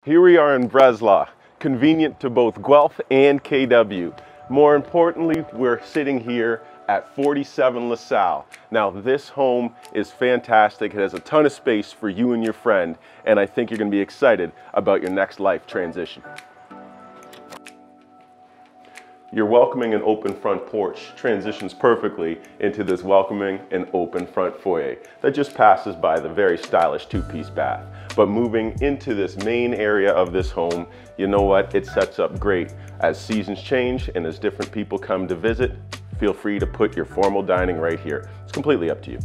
Here we are in Breslau, convenient to both Guelph and KW. More importantly, we're sitting here at 47 LaSalle. Now this home is fantastic. It has a ton of space for you and your friend, and I think you're going to be excited about your next life transition. Your welcoming and open front porch transitions perfectly into this welcoming and open front foyer that just passes by the very stylish two-piece bath. But moving into this main area of this home, you know what? It sets up great. As seasons change and as different people come to visit, feel free to put your formal dining right here. It's completely up to you.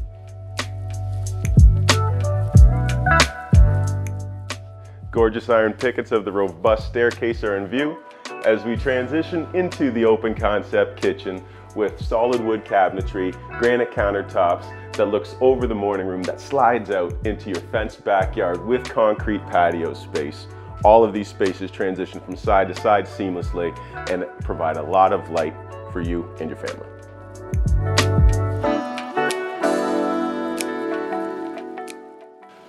Gorgeous iron pickets of the robust staircase are in view as we transition into the open concept kitchen with solid wood cabinetry, granite countertops that looks over the morning room that slides out into your fenced backyard with concrete patio space. All of these spaces transition from side to side seamlessly and provide a lot of light for you and your family.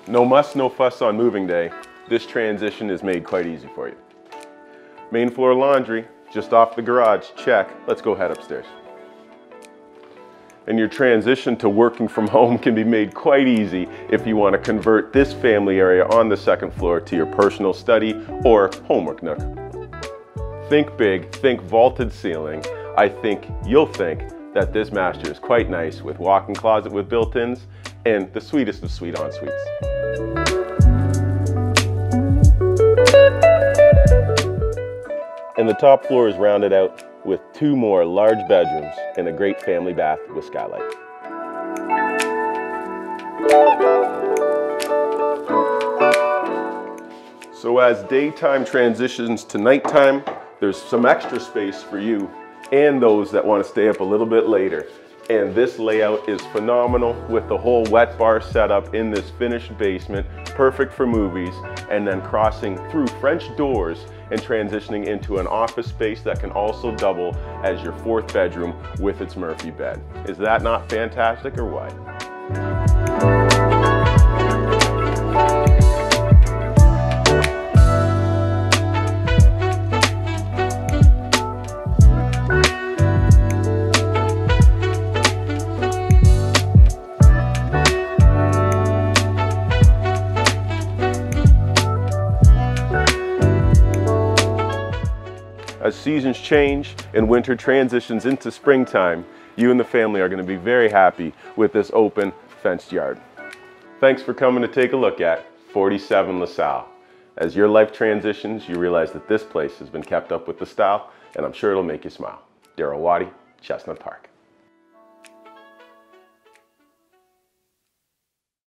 No muss, no fuss on moving day. This transition is made quite easy for you. Main floor laundry, just off the garage, check. Let's go head upstairs. And your transition to working from home can be made quite easy if you want to convert this family area on the second floor to your personal study or homework nook. Think big, think vaulted ceiling. I think you'll think that this master is quite nice with walk-in closet with built-ins and the sweetest of sweet en-suites. And the top floor is rounded out with two more large bedrooms and a great family bath with skylight. So as daytime transitions to nighttime, there's some extra space for you and those that want to stay up a little bit later. And this layout is phenomenal with the whole wet bar setup in this finished basement, perfect for movies, and then crossing through French doors and transitioning into an office space that can also double as your fourth bedroom with its Murphy bed. Is that not fantastic or what? As seasons change and winter transitions into springtime, you and the family are going to be very happy with this open, fenced yard. Thanks for coming to take a look at 47 LaSalle. As your life transitions, you realize that this place has been kept up with the style, and I'm sure it'll make you smile. Watty, Chestnut Park.